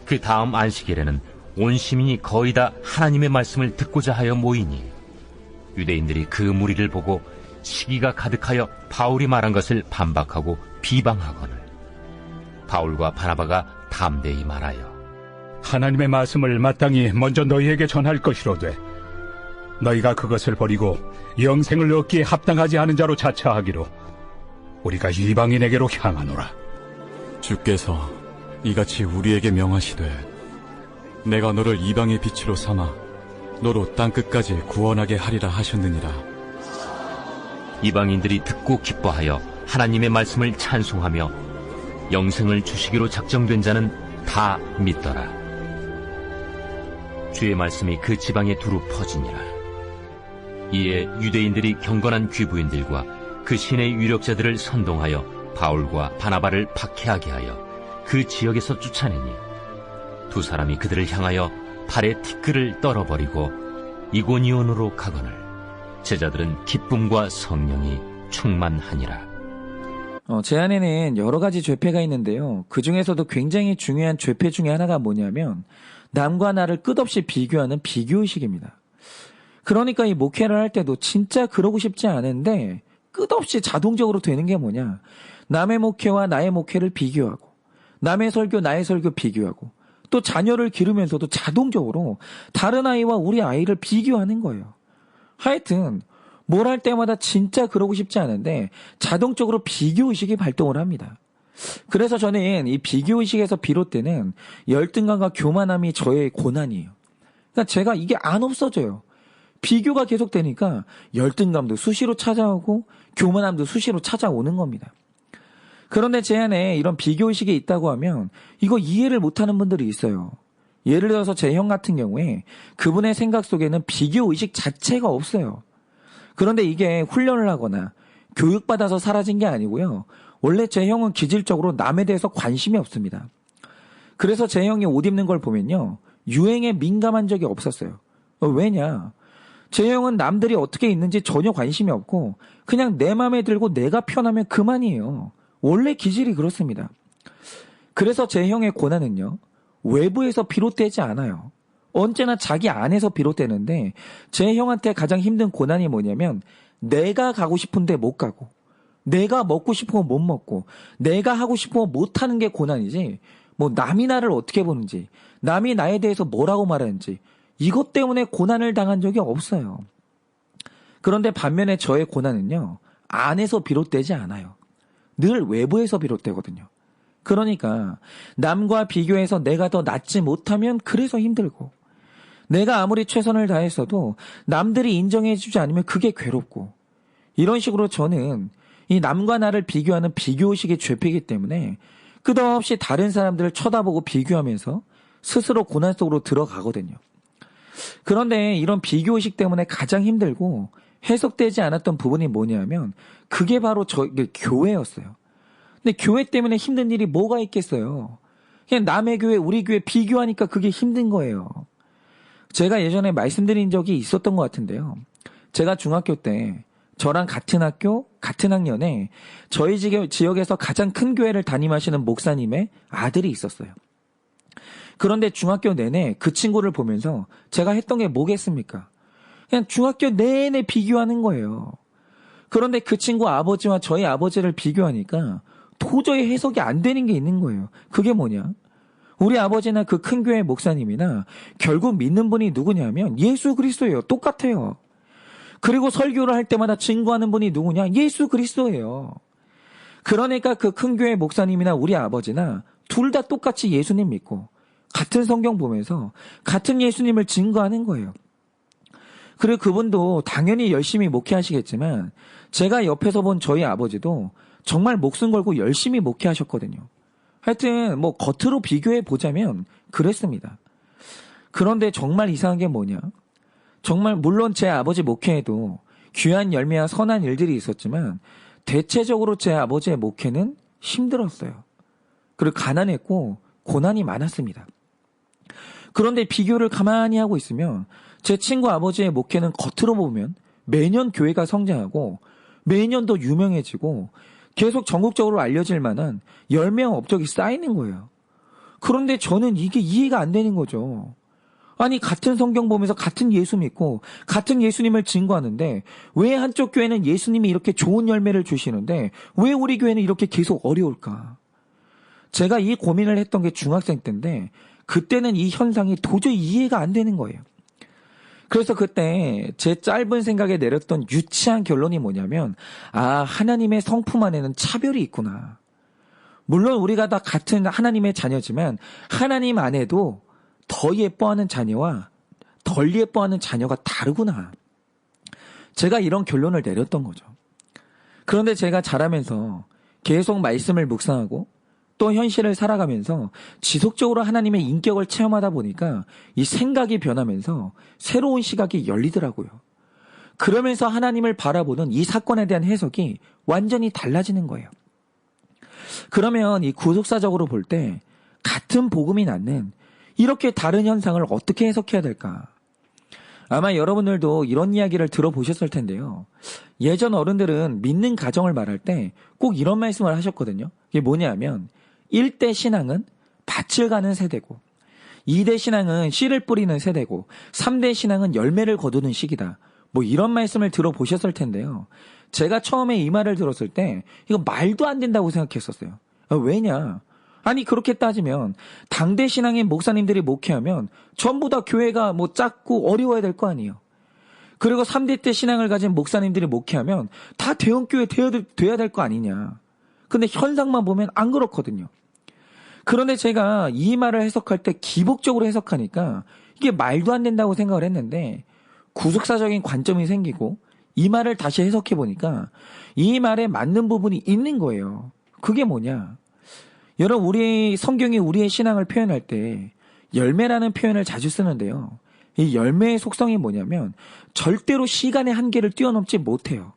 그 다음 안식일에는 온 시민이 거의 다 하나님의 말씀을 듣고자 하여 모이니 유대인들이 그 무리를 보고 시기가 가득하여 바울이 말한 것을 반박하고 비방하거늘 바울과 바나바가 담대히 말하여 하나님의 말씀을 마땅히 먼저 너희에게 전할 것이로되 너희가 그것을 버리고 영생을 얻기에 합당하지 않은 자로 자처하기로 우리가 이방인에게로 향하노라. 주께서 이같이 우리에게 명하시되 내가 너를 이방의 빛으로 삼아 너로 땅끝까지 구원하게 하리라 하셨느니라. 이방인들이 듣고 기뻐하여 하나님의 말씀을 찬송하며 영생을 주시기로 작정된 자는 다 믿더라. 주의 말씀이 그 지방에 두루 퍼지니라. 이에 유대인들이 경건한 귀부인들과 그 신의 유력자들을 선동하여 바울과 바나바를 박해하게 하여 그 지역에서 쫓아내니 두 사람이 그들을 향하여 발에 티끌을 떨어버리고 이고니온으로 가거늘 제자들은 기쁨과 성령이 충만하니라. 제 안에는 여러 가지 죄패가 있는데요. 그 중에서도 굉장히 중요한 죄패 중에 하나가 뭐냐면 남과 나를 끝없이 비교하는 비교의식입니다. 그러니까 이 목회를 할 때도 진짜 그러고 싶지 않은데 끝없이 자동적으로 되는 게 뭐냐. 남의 목회와 나의 목회를 비교하고 남의 설교 나의 설교 비교하고 또 자녀를 기르면서도 자동적으로 다른 아이와 우리 아이를 비교하는 거예요. 하여튼 뭘 할 때마다 진짜 그러고 싶지 않은데 자동적으로 비교의식이 발동을 합니다. 그래서 저는 이 비교의식에서 비롯되는 열등감과 교만함이 저의 고난이에요. 그러니까 제가 이게 안 없어져요. 비교가 계속되니까 열등감도 수시로 찾아오고 교만함도 수시로 찾아오는 겁니다. 그런데 제 안에 이런 비교의식이 있다고 하면 이거 이해를 못하는 분들이 있어요. 예를 들어서 제 형 같은 경우에 그분의 생각 속에는 비교의식 자체가 없어요. 그런데 이게 훈련을 하거나 교육받아서 사라진 게 아니고요. 원래 제 형은 기질적으로 남에 대해서 관심이 없습니다. 그래서 제 형이 옷 입는 걸 보면요. 유행에 민감한 적이 없었어요. 왜냐? 제 형은 남들이 어떻게 입는지 전혀 관심이 없고 그냥 내 마음에 들고 내가 편하면 그만이에요. 원래 기질이 그렇습니다. 그래서 제 형의 고난은요. 외부에서 비롯되지 않아요. 언제나 자기 안에서 비롯되는데 제 형한테 가장 힘든 고난이 뭐냐면 내가 가고 싶은데 못 가고 내가 먹고 싶으면 못 먹고 내가 하고 싶으면 못 하는 게 고난이지 뭐 남이 나를 어떻게 보는지 남이 나에 대해서 뭐라고 말하는지 이것 때문에 고난을 당한 적이 없어요. 그런데 반면에 저의 고난은요. 안에서 비롯되지 않아요. 늘 외부에서 비롯되거든요. 그러니까 남과 비교해서 내가 더 낫지 못하면 그래서 힘들고 내가 아무리 최선을 다했어도 남들이 인정해주지 않으면 그게 괴롭고 이런 식으로 저는 이 남과 나를 비교하는 비교의식의 죄피이기 때문에 끝없이 다른 사람들을 쳐다보고 비교하면서 스스로 고난 속으로 들어가거든요. 그런데 이런 비교의식 때문에 가장 힘들고 해석되지 않았던 부분이 뭐냐면 그게 바로 교회였어요. 근데 교회 때문에 힘든 일이 뭐가 있겠어요. 그냥 남의 교회 우리 교회 비교하니까 그게 힘든 거예요. 제가 예전에 말씀드린 적이 있었던 것 같은데요. 제가 중학교 때 저랑 같은 학교, 같은 학년에 저희 지역에서 가장 큰 교회를 담임하시는 목사님의 아들이 있었어요. 그런데 중학교 내내 그 친구를 보면서 제가 했던 게 뭐겠습니까? 그냥 중학교 내내 비교하는 거예요. 그런데 그 친구 아버지와 저희 아버지를 비교하니까 도저히 해석이 안 되는 게 있는 거예요. 그게 뭐냐? 우리 아버지나 그 큰 교회 목사님이나 결국 믿는 분이 누구냐면 예수 그리스도예요. 똑같아요. 그리고 설교를 할 때마다 증거하는 분이 누구냐? 예수 그리스도예요. 그러니까 그 큰 교회 목사님이나 우리 아버지나 둘 다 똑같이 예수님 믿고 같은 성경 보면서 같은 예수님을 증거하는 거예요. 그리고 그분도 당연히 열심히 목회하시겠지만 제가 옆에서 본 저희 아버지도 정말 목숨 걸고 열심히 목회하셨거든요. 하여튼 뭐 겉으로 비교해 보자면 그랬습니다. 그런데 정말 이상한 게 뭐냐? 정말 물론 제 아버지 목회에도 귀한 열매와 선한 일들이 있었지만 대체적으로 제 아버지의 목회는 힘들었어요. 그리고 가난했고 고난이 많았습니다. 그런데 비교를 가만히 하고 있으면 제 친구 아버지의 목회는 겉으로 보면 매년 교회가 성장하고 매년 더 유명해지고 계속 전국적으로 알려질 만한 열매와 업적이 쌓이는 거예요. 그런데 저는 이게 이해가 안 되는 거죠. 아니, 같은 성경 보면서 같은 예수 믿고 같은 예수님을 증거하는데 왜 한쪽 교회는 예수님이 이렇게 좋은 열매를 주시는데 왜 우리 교회는 이렇게 계속 어려울까? 제가 이 고민을 했던 게 중학생 때인데 그때는 이 현상이 도저히 이해가 안 되는 거예요. 그래서 그때 제 짧은 생각에 내렸던 유치한 결론이 뭐냐면, 하나님의 성품 안에는 차별이 있구나. 물론 우리가 다 같은 하나님의 자녀지만 하나님 안에도 더 예뻐하는 자녀와 덜 예뻐하는 자녀가 다르구나. 제가 이런 결론을 내렸던 거죠. 그런데 제가 자라면서 계속 말씀을 묵상하고 또 현실을 살아가면서 지속적으로 하나님의 인격을 체험하다 보니까 이 생각이 변하면서 새로운 시각이 열리더라고요. 그러면서 하나님을 바라보는 이 사건에 대한 해석이 완전히 달라지는 거예요. 그러면 이 구속사적으로 볼 때 같은 복음이 낳는 이렇게 다른 현상을 어떻게 해석해야 될까? 아마 여러분들도 이런 이야기를 들어보셨을 텐데요. 예전 어른들은 믿는 가정을 말할 때 꼭 이런 말씀을 하셨거든요. 이게 뭐냐면 1대 신앙은 밭을 가는 세대고 2대 신앙은 씨를 뿌리는 세대고 3대 신앙은 열매를 거두는 시기다. 뭐 이런 말씀을 들어보셨을 텐데요. 제가 처음에 이 말을 들었을 때 이거 말도 안 된다고 생각했었어요. 왜냐? 아니 그렇게 따지면 당대 신앙의 목사님들이 목회하면 전부 다 교회가 뭐 작고 어려워야 될 거 아니에요. 그리고 3대 때 신앙을 가진 목사님들이 목회하면 다 대형교회 돼야 될 거 아니냐. 근데 현상만 보면 안 그렇거든요. 그런데 제가 이 말을 해석할 때 기복적으로 해석하니까 이게 말도 안 된다고 생각을 했는데 구속사적인 관점이 생기고 이 말을 다시 해석해 보니까 이 말에 맞는 부분이 있는 거예요. 그게 뭐냐? 여러분, 우리 성경이 우리의 신앙을 표현할 때 열매라는 표현을 자주 쓰는데요. 이 열매의 속성이 뭐냐면 절대로 시간의 한계를 뛰어넘지 못해요.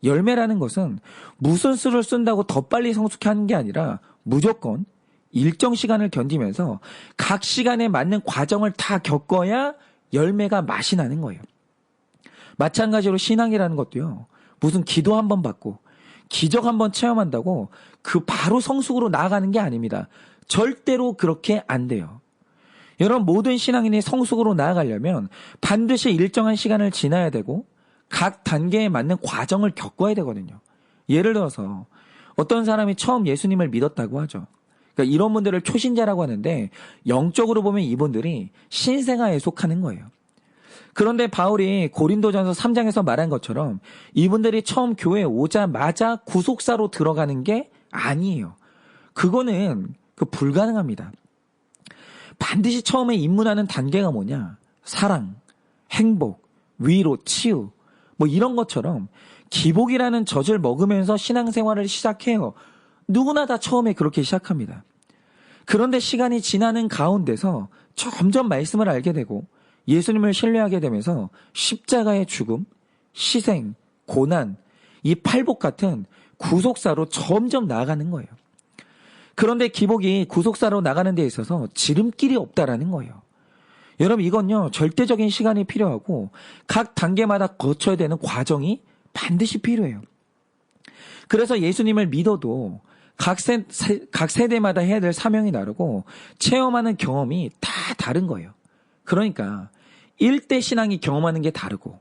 열매라는 것은 무슨 수를 쓴다고 더 빨리 성숙하는 게 아니라 무조건 일정 시간을 견디면서 각 시간에 맞는 과정을 다 겪어야 열매가 맛이 나는 거예요. 마찬가지로 신앙이라는 것도요. 무슨 기도 한번 받고 기적 한번 체험한다고 그 바로 성숙으로 나아가는 게 아닙니다. 절대로 그렇게 안 돼요. 여러분, 모든 신앙인이 성숙으로 나아가려면 반드시 일정한 시간을 지나야 되고 각 단계에 맞는 과정을 겪어야 되거든요. 예를 들어서 어떤 사람이 처음 예수님을 믿었다고 하죠. 그러니까 이런 분들을 초신자라고 하는데 영적으로 보면 이분들이 신생아에 속하는 거예요. 그런데 바울이 고린도전서 3장에서 말한 것처럼 이분들이 처음 교회에 오자마자 구속사로 들어가는 게 아니에요. 그거는 불가능합니다. 반드시 처음에 입문하는 단계가 뭐냐? 사랑, 행복, 위로, 치유 뭐 이런 것처럼 기복이라는 젖을 먹으면서 신앙생활을 시작해요. 누구나 다 처음에 그렇게 시작합니다. 그런데 시간이 지나는 가운데서 점점 말씀을 알게 되고 예수님을 신뢰하게 되면서 십자가의 죽음, 희생, 고난, 이 팔복 같은 구속사로 점점 나아가는 거예요. 그런데 기복이 구속사로 나가는 데 있어서 지름길이 없다라는 거예요. 여러분, 이건요 절대적인 시간이 필요하고 각 단계마다 거쳐야 되는 과정이 반드시 필요해요. 그래서 예수님을 믿어도 각 세대마다 해야 될 사명이 다르고 체험하는 경험이 다 다른 거예요. 그러니까 1대 신앙이 경험하는 게 다르고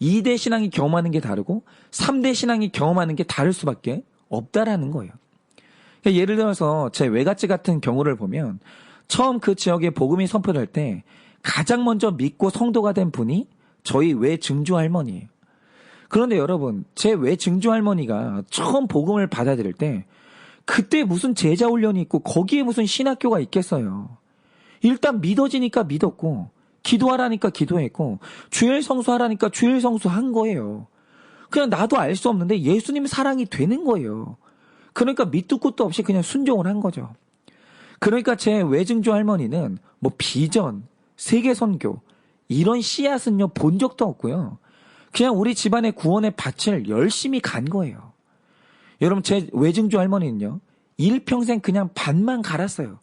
2대 신앙이 경험하는 게 다르고 3대 신앙이 경험하는 게 다를 수밖에 없다라는 거예요. 예를 들어서 제 외갓집 같은 경우를 보면 처음 그 지역에 복음이 선포될 때 가장 먼저 믿고 성도가 된 분이 저희 외증주 할머니예요. 그런데 여러분, 제 외증주 할머니가 처음 복음을 받아들일 때 그때 무슨 제자 훈련이 있고 거기에 무슨 신학교가 있겠어요. 일단 믿어지니까 믿었고 기도하라니까 기도했고 주일 성수하라니까 주일 성수한 거예요. 그냥 나도 알 수 없는데 예수님 사랑이 되는 거예요. 그러니까 밑도 끝도 없이 그냥 순종을 한 거죠. 그러니까 제 외증조 할머니는 뭐 비전, 세계선교 이런 씨앗은요 본 적도 없고요. 그냥 우리 집안의 구원의 밭을 열심히 간 거예요. 여러분, 제 외증조 할머니는요 일평생 그냥 밭만 갈았어요.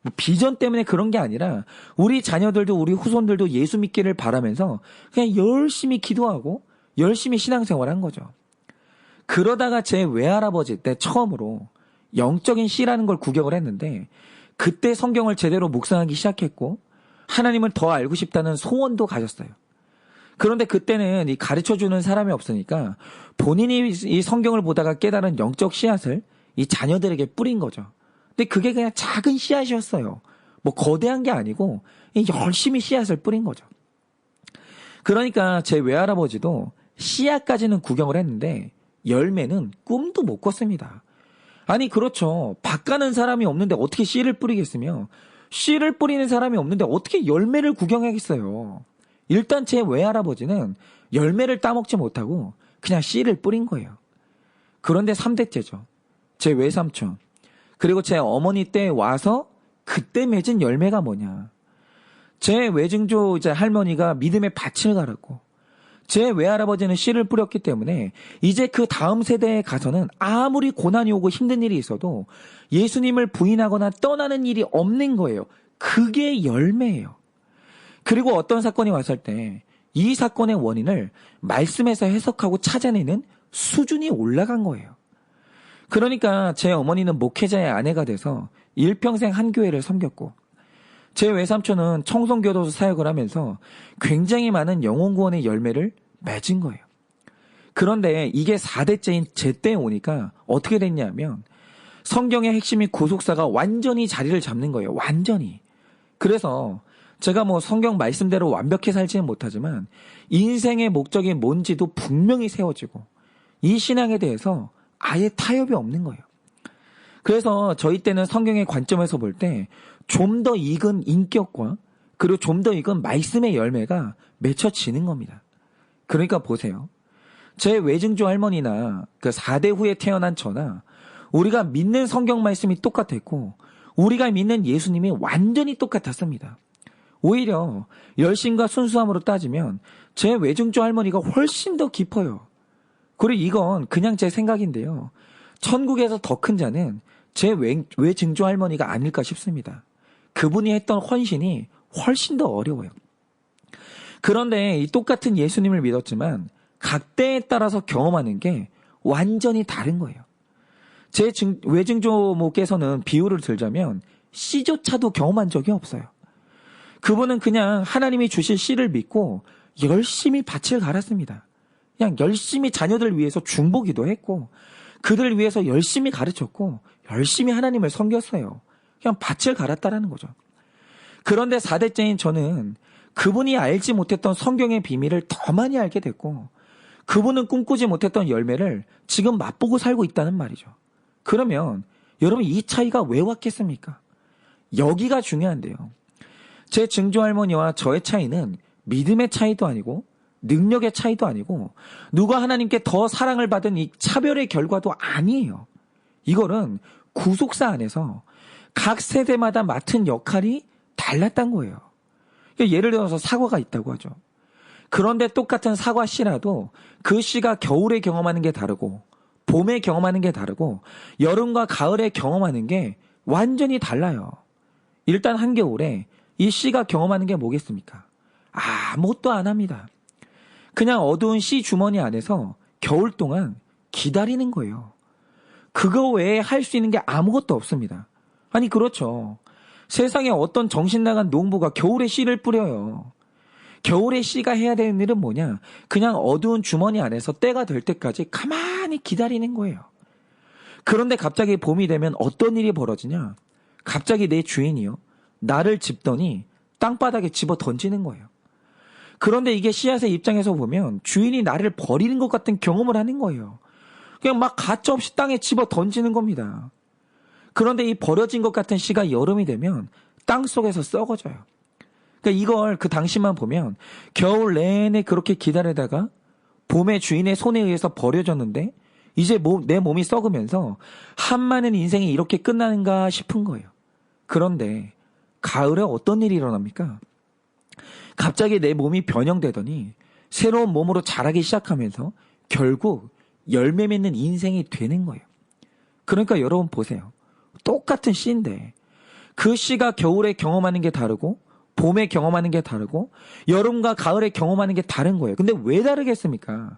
뭐 비전 때문에 그런 게 아니라 우리 자녀들도 우리 후손들도 예수 믿기를 바라면서 그냥 열심히 기도하고 열심히 신앙생활한 거죠. 그러다가 제 외할아버지 때 처음으로 영적인 씨라는 걸 구경을 했는데 그때 성경을 제대로 묵상하기 시작했고 하나님을 더 알고 싶다는 소원도 가졌어요. 그런데 그때는 이 가르쳐주는 사람이 없으니까 본인이 이 성경을 보다가 깨달은 영적 씨앗을 이 자녀들에게 뿌린 거죠. 근데 그게 그냥 작은 씨앗이었어요. 뭐 거대한 게 아니고 열심히 씨앗을 뿌린 거죠. 그러니까 제 외할아버지도 씨앗까지는 구경을 했는데 열매는 꿈도 못 꿨습니다. 아니 그렇죠. 밭 가는 사람이 없는데 어떻게 씨를 뿌리겠으며 씨를 뿌리는 사람이 없는데 어떻게 열매를 구경하겠어요. 일단 제 외할아버지는 열매를 따먹지 못하고 그냥 씨를 뿌린 거예요. 그런데 3대째죠. 제 외삼촌 그리고 제 어머니 때 와서 그때 맺은 열매가 뭐냐. 제 외증조 이제 할머니가 믿음의 밭을 갈았고 제 외할아버지는 씨를 뿌렸기 때문에 이제 그 다음 세대에 가서는 아무리 고난이 오고 힘든 일이 있어도 예수님을 부인하거나 떠나는 일이 없는 거예요. 그게 열매예요. 그리고 어떤 사건이 왔을 때 이 사건의 원인을 말씀에서 해석하고 찾아내는 수준이 올라간 거예요. 그러니까 제 어머니는 목회자의 아내가 돼서 일평생 한 교회를 섬겼고 제 외삼촌은 청송교도소 사역을 하면서 굉장히 많은 영혼구원의 열매를 맺은 거예요. 그런데 이게 4대째인 제 때에 오니까 어떻게 됐냐면 성경의 핵심이 구속사가 완전히 자리를 잡는 거예요. 완전히. 그래서 제가 뭐 성경 말씀대로 완벽히 살지는 못하지만 인생의 목적이 뭔지도 분명히 세워지고 이 신앙에 대해서 아예 타협이 없는 거예요. 그래서 저희 때는 성경의 관점에서 볼 때 좀 더 익은 인격과 그리고 좀 더 익은 말씀의 열매가 맺혀지는 겁니다. 그러니까 보세요. 제 외증조 할머니나 그 4대 후에 태어난 저나 우리가 믿는 성경 말씀이 똑같았고 우리가 믿는 예수님이 완전히 똑같았습니다. 오히려 열심과 순수함으로 따지면 제 외증조 할머니가 훨씬 더 깊어요. 그리고 이건 그냥 제 생각인데요. 천국에서 더 큰 자는 제 외증조 할머니가 아닐까 싶습니다. 그분이 했던 헌신이 훨씬 더 어려워요. 그런데 이 똑같은 예수님을 믿었지만 각 때에 따라서 경험하는 게 완전히 다른 거예요. 제 외증조모께서는 비유를 들자면 씨조차도 경험한 적이 없어요. 그분은 그냥 하나님이 주실 씨를 믿고 열심히 밭을 갈았습니다. 그냥 열심히 자녀들 위해서 중보기도 했고 그들을 위해서 열심히 가르쳤고 열심히 하나님을 섬겼어요. 그냥 밭을 갈았다라는 거죠. 그런데 4대째인 저는 그분이 알지 못했던 성경의 비밀을 더 많이 알게 됐고 그분은 꿈꾸지 못했던 열매를 지금 맛보고 살고 있다는 말이죠. 그러면 여러분 이 차이가 왜 왔겠습니까? 여기가 중요한데요. 제 증조 할머니와 저의 차이는 믿음의 차이도 아니고 능력의 차이도 아니고 누가 하나님께 더 사랑을 받은 이 차별의 결과도 아니에요. 이거는 구속사 안에서 각 세대마다 맡은 역할이 달랐던 거예요. 예를 들어서 사과가 있다고 하죠. 그런데 똑같은 사과 씨라도 그 씨가 겨울에 경험하는 게 다르고 봄에 경험하는 게 다르고 여름과 가을에 경험하는 게 완전히 달라요. 일단 한겨울에 이 씨가 경험하는 게 뭐겠습니까? 아무것도 안 합니다. 그냥 어두운 씨 주머니 안에서 겨울 동안 기다리는 거예요. 그거 외에 할 수 있는 게 아무것도 없습니다. 아니 그렇죠. 세상에 어떤 정신 나간 농부가 겨울에 씨를 뿌려요. 겨울에 씨가 해야 되는 일은 뭐냐? 그냥 어두운 주머니 안에서 때가 될 때까지 가만히 기다리는 거예요. 그런데 갑자기 봄이 되면 어떤 일이 벌어지냐? 갑자기 내 주인이요. 나를 짚더니 땅바닥에 집어 던지는 거예요. 그런데 이게 씨앗의 입장에서 보면 주인이 나를 버리는 것 같은 경험을 하는 거예요. 그냥 막 가짜없이 땅에 집어 던지는 겁니다. 그런데 이 버려진 것 같은 씨가 여름이 되면 땅 속에서 썩어져요. 그러니까 이걸 그 당시만 보면 겨울 내내 그렇게 기다리다가 봄에 주인의 손에 의해서 버려졌는데 이제 내 몸이 썩으면서 한많은 인생이 이렇게 끝나는가 싶은 거예요. 그런데 가을에 어떤 일이 일어납니까? 갑자기 내 몸이 변형되더니 새로운 몸으로 자라기 시작하면서 결국 열매 맺는 인생이 되는 거예요. 그러니까 여러분 보세요. 똑같은 씨인데 그 씨가 겨울에 경험하는 게 다르고 봄에 경험하는 게 다르고 여름과 가을에 경험하는 게 다른 거예요. 근데 왜 다르겠습니까?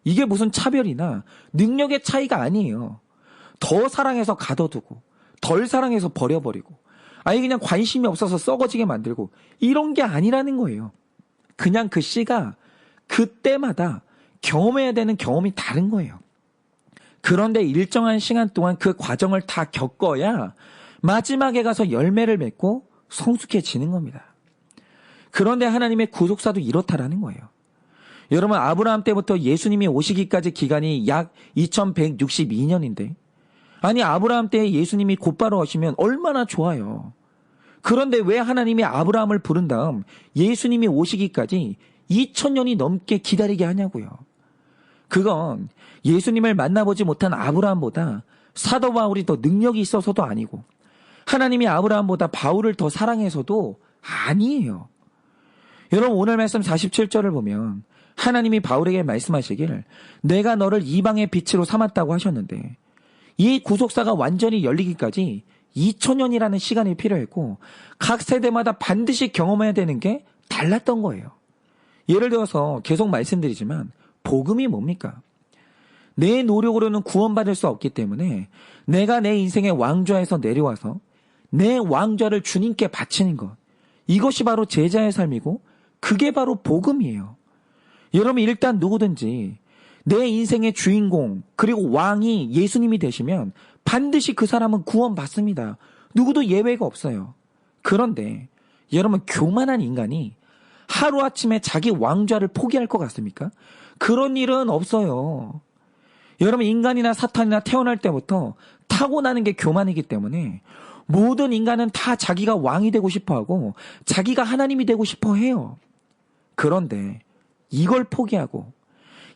이게 무슨 차별이나 능력의 차이가 아니에요. 더 사랑해서 가둬두고 덜 사랑해서 버려버리고 아예 그냥 관심이 없어서 썩어지게 만들고 이런 게 아니라는 거예요. 그냥 그 씨가 그때마다 경험해야 되는 경험이 다른 거예요. 그런데 일정한 시간 동안 그 과정을 다 겪어야 마지막에 가서 열매를 맺고 성숙해지는 겁니다. 그런데 하나님의 구속사도 이렇다라는 거예요. 여러분, 아브라함 때부터 예수님이 오시기까지 기간이 약 2162년인데 아니 아브라함 때 예수님이 곧바로 오시면 얼마나 좋아요. 그런데 왜 하나님이 아브라함을 부른 다음 예수님이 오시기까지 2000년이 넘게 기다리게 하냐고요. 그건 예수님을 만나보지 못한 아브라함보다 사도 바울이 더 능력이 있어서도 아니고 하나님이 아브라함보다 바울을 더 사랑해서도 아니에요. 여러분, 오늘 말씀 47절을 보면 하나님이 바울에게 말씀하시길 내가 너를 이방의 빛으로 삼았다고 하셨는데 이 구속사가 완전히 열리기까지 2000년이라는 시간이 필요했고 각 세대마다 반드시 경험해야 되는 게 달랐던 거예요. 예를 들어서 계속 말씀드리지만 복음이 뭡니까? 내 노력으로는 구원받을 수 없기 때문에 내가 내 인생의 왕좌에서 내려와서 내 왕좌를 주님께 바치는 것, 이것이 바로 제자의 삶이고 그게 바로 복음이에요. 여러분, 일단 누구든지 내 인생의 주인공 그리고 왕이 예수님이 되시면 반드시 그 사람은 구원받습니다. 누구도 예외가 없어요. 그런데 여러분, 교만한 인간이 하루아침에 자기 왕좌를 포기할 것 같습니까? 그런 일은 없어요. 여러분, 인간이나 사탄이나 태어날 때부터 타고나는 게 교만이기 때문에 모든 인간은 다 자기가 왕이 되고 싶어하고 자기가 하나님이 되고 싶어 해요. 그런데 이걸 포기하고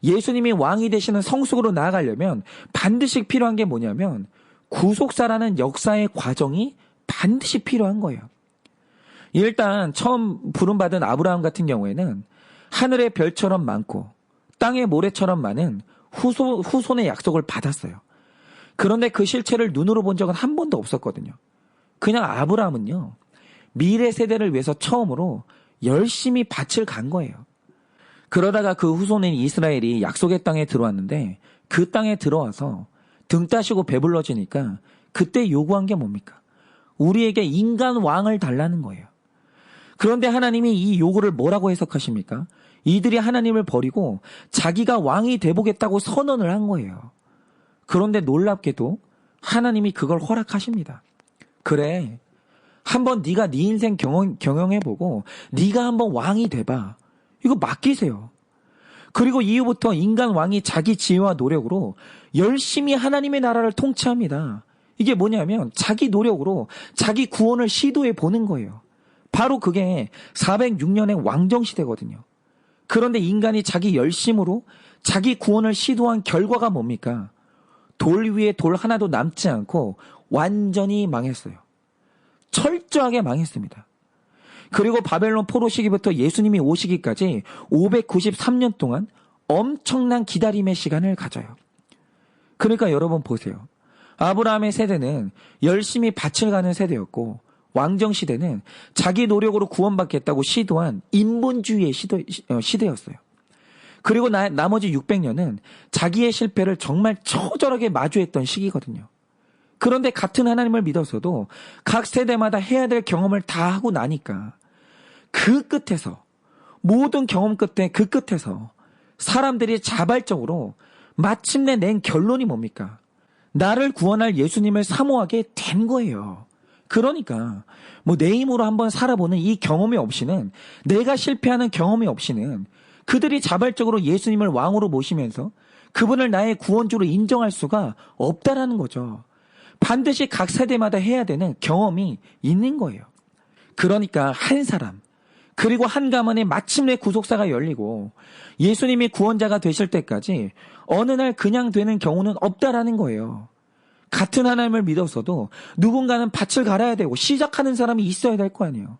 예수님이 왕이 되시는 성숙으로 나아가려면 반드시 필요한 게 뭐냐면 구속사라는 역사의 과정이 반드시 필요한 거예요. 일단 처음 부름받은 아브라함 같은 경우에는 하늘의 별처럼 많고 땅의 모래처럼 많은 후손의 약속을 받았어요. 그런데 그 실체를 눈으로 본 적은 한 번도 없었거든요. 그냥 아브라함은요, 미래 세대를 위해서 처음으로 열심히 밭을 간 거예요. 그러다가 그 후손인 이스라엘이 약속의 땅에 들어왔는데 그 땅에 들어와서 등 따시고 배불러지니까 그때 요구한 게 뭡니까? 우리에게 인간 왕을 달라는 거예요. 그런데 하나님이 이 요구를 뭐라고 해석하십니까? 이들이 하나님을 버리고 자기가 왕이 돼보겠다고 선언을 한 거예요. 그런데 놀랍게도 하나님이 그걸 허락하십니다. 그래, 한번 네가 네 인생 경영해보고 네가 한번 왕이 돼봐. 이거 맡기세요. 그리고 이후부터 인간 왕이 자기 지혜와 노력으로 열심히 하나님의 나라를 통치합니다. 이게 뭐냐면 자기 노력으로 자기 구원을 시도해 보는 거예요. 바로 그게 406년의 왕정시대거든요. 그런데 인간이 자기 열심으로 자기 구원을 시도한 결과가 뭡니까? 돌 위에 돌 하나도 남지 않고 완전히 망했어요. 철저하게 망했습니다. 그리고 바벨론 포로 시기부터 예수님이 오시기까지 593년 동안 엄청난 기다림의 시간을 가져요. 그러니까 여러분 보세요. 아브라함의 세대는 열심히 밭을 가는 세대였고 왕정시대는 자기 노력으로 구원받겠다고 시도한 인본주의의 시대였어요. 그리고 나머지 600년은 자기의 실패를 정말 처절하게 마주했던 시기거든요. 그런데 같은 하나님을 믿어서도 각 세대마다 해야 될 경험을 다 하고 나니까 그 끝에서, 모든 경험 끝에 그 끝에서 사람들이 자발적으로 마침내 낸 결론이 뭡니까? 나를 구원할 예수님을 사모하게 된 거예요. 그러니까 뭐 내 힘으로 한번 살아보는 이 경험이 없이는, 내가 실패하는 경험이 없이는 그들이 자발적으로 예수님을 왕으로 모시면서 그분을 나의 구원주로 인정할 수가 없다라는 거죠. 반드시 각 세대마다 해야 되는 경험이 있는 거예요. 그러니까 한 사람, 그리고 한 가문에 마침내 구속사가 열리고 예수님이 구원자가 되실 때까지 어느 날 그냥 되는 경우는 없다라는 거예요. 같은 하나님을 믿었어도 누군가는 밭을 갈아야 되고 시작하는 사람이 있어야 될 거 아니에요.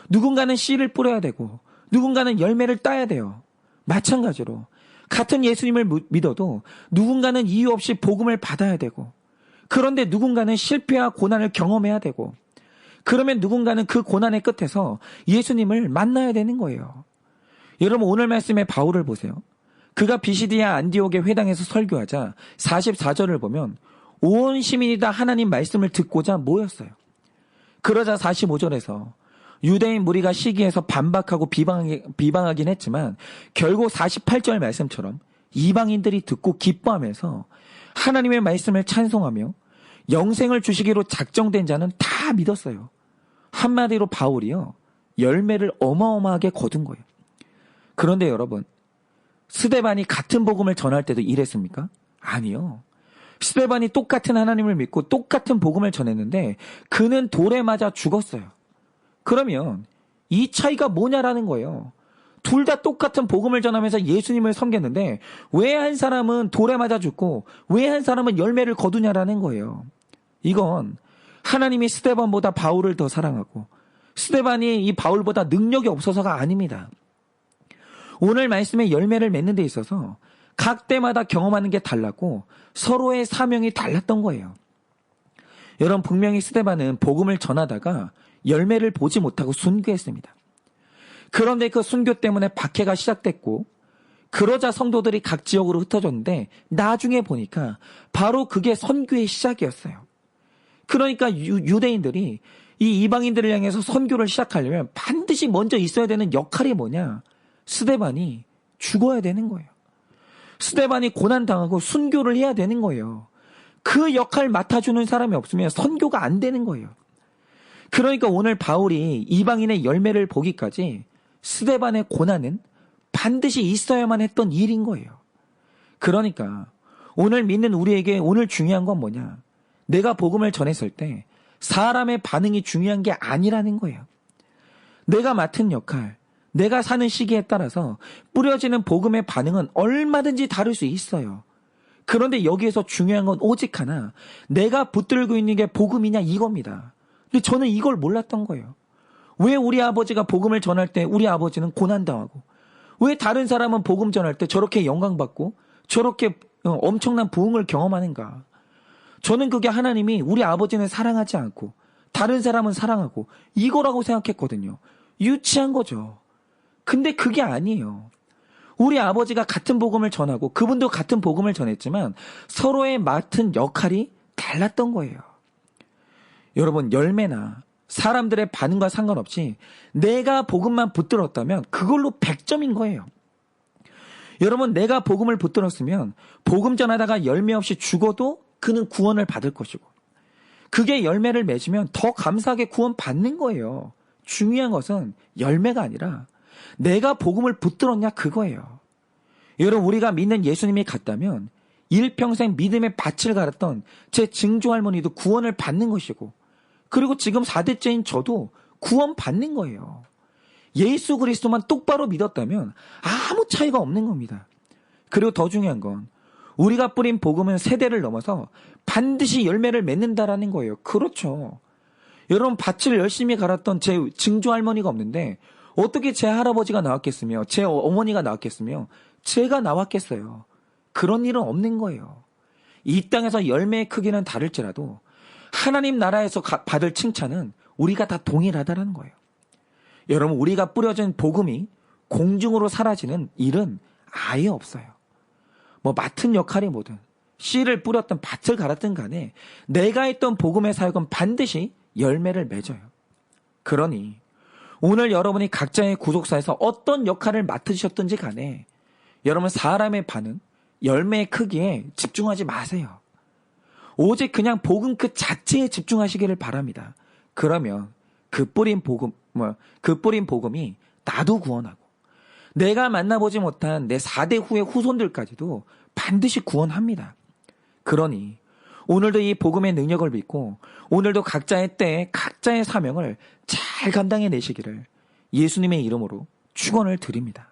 누군가는 씨를 뿌려야 되고 누군가는 열매를 따야 돼요. 마찬가지로 같은 예수님을 믿어도 누군가는 이유 없이 복음을 받아야 되고, 그런데 누군가는 실패와 고난을 경험해야 되고, 그러면 누군가는 그 고난의 끝에서 예수님을 만나야 되는 거예요. 여러분, 오늘 말씀의 바울을 보세요. 그가 비시디아 안디옥의 회당에서 설교하자 44절을 보면 온 시민이 다 하나님 말씀을 듣고자 모였어요. 그러자 45절에서 유대인 무리가 시기해서 반박하고 비방하긴 했지만 결국 48절 말씀처럼 이방인들이 듣고 기뻐하면서 하나님의 말씀을 찬송하며 영생을 주시기로 작정된 자는 다 믿었어요. 한마디로 바울이요, 열매를 어마어마하게 거둔 거예요. 그런데 여러분, 스데반이 같은 복음을 전할 때도 이랬습니까? 아니요. 스데반이 똑같은 하나님을 믿고 똑같은 복음을 전했는데 그는 돌에 맞아 죽었어요. 그러면 이 차이가 뭐냐라는 거예요. 둘 다 똑같은 복음을 전하면서 예수님을 섬겼는데 왜 한 사람은 돌에 맞아 죽고 왜 한 사람은 열매를 거두냐라는 거예요. 이건 하나님이 스데반보다 바울을 더 사랑하고 스데반이 이 바울보다 능력이 없어서가 아닙니다. 오늘 말씀의 열매를 맺는 데 있어서 각 때마다 경험하는 게 달랐고 서로의 사명이 달랐던 거예요. 여러분, 분명히 스데반은 복음을 전하다가 열매를 보지 못하고 순교했습니다. 그런데 그 순교 때문에 박해가 시작됐고 그러자 성도들이 각 지역으로 흩어졌는데 나중에 보니까 바로 그게 선교의 시작이었어요. 그러니까 유대인들이 이 이방인들을 향해서 선교를 시작하려면 반드시 먼저 있어야 되는 역할이 뭐냐? 스데반이 죽어야 되는 거예요. 스데반이 고난당하고 순교를 해야 되는 거예요. 그 역할 맡아주는 사람이 없으면 선교가 안 되는 거예요. 그러니까 오늘 바울이 이방인의 열매를 보기까지 스데반의 고난은 반드시 있어야만 했던 일인 거예요. 그러니까 오늘 믿는 우리에게 오늘 중요한 건 뭐냐? 내가 복음을 전했을 때 사람의 반응이 중요한 게 아니라는 거예요. 내가 맡은 역할, 내가 사는 시기에 따라서 뿌려지는 복음의 반응은 얼마든지 다를 수 있어요. 그런데 여기에서 중요한 건 오직 하나, 내가 붙들고 있는 게 복음이냐 이겁니다. 근데 저는 이걸 몰랐던 거예요. 왜 우리 아버지가 복음을 전할 때 우리 아버지는 고난당하고 왜 다른 사람은 복음 전할 때 저렇게 영광받고 저렇게 엄청난 부흥을 경험하는가. 저는 그게 하나님이 우리 아버지는 사랑하지 않고 다른 사람은 사랑하고 이거라고 생각했거든요. 유치한 거죠. 근데 그게 아니에요. 우리 아버지가 같은 복음을 전하고 그분도 같은 복음을 전했지만 서로의 맡은 역할이 달랐던 거예요. 여러분, 열매나 사람들의 반응과 상관없이 내가 복음만 붙들었다면 그걸로 100점인 거예요. 여러분, 내가 복음을 붙들었으면 복음 전하다가 열매 없이 죽어도 그는 구원을 받을 것이고 그게 열매를 맺으면 더 감사하게 구원 받는 거예요. 중요한 것은 열매가 아니라 내가 복음을 붙들었냐 그거예요. 여러분, 우리가 믿는 예수님이 같다면 일평생 믿음의 밭을 갈았던 제 증조할머니도 구원을 받는 것이고 그리고 지금 4대째인 저도 구원 받는 거예요. 예수 그리스도만 똑바로 믿었다면 아무 차이가 없는 겁니다. 그리고 더 중요한 건 우리가 뿌린 복음은 세대를 넘어서 반드시 열매를 맺는다라는 거예요. 그렇죠. 여러분, 밭을 열심히 갈았던 제 증조할머니가 없는데 어떻게 제 할아버지가 나왔겠으며 제 어머니가 나왔겠으며 제가 나왔겠어요. 그런 일은 없는 거예요. 이 땅에서 열매의 크기는 다를지라도 하나님 나라에서 받을 칭찬은 우리가 다 동일하다는 거예요. 여러분, 우리가 뿌려진 복음이 공중으로 사라지는 일은 아예 없어요. 뭐 맡은 역할이 뭐든 씨를 뿌렸든 밭을 갈았든 간에 내가 했던 복음의 사역은 반드시 열매를 맺어요. 그러니 오늘 여러분이 각자의 구속사에서 어떤 역할을 맡으셨든지 간에 여러분, 사람의 반응, 열매의 크기에 집중하지 마세요. 오직 그냥 복음 그 자체에 집중하시기를 바랍니다. 그러면 그 뿌린 복음이 나도 구원하고 내가 만나보지 못한 내 4대 후의 후손들까지도 반드시 구원합니다. 그러니 오늘도 이 복음의 능력을 믿고 오늘도 각자의 때에 각자의 사명을 잘 감당해내시기를 예수님의 이름으로 축원을 드립니다.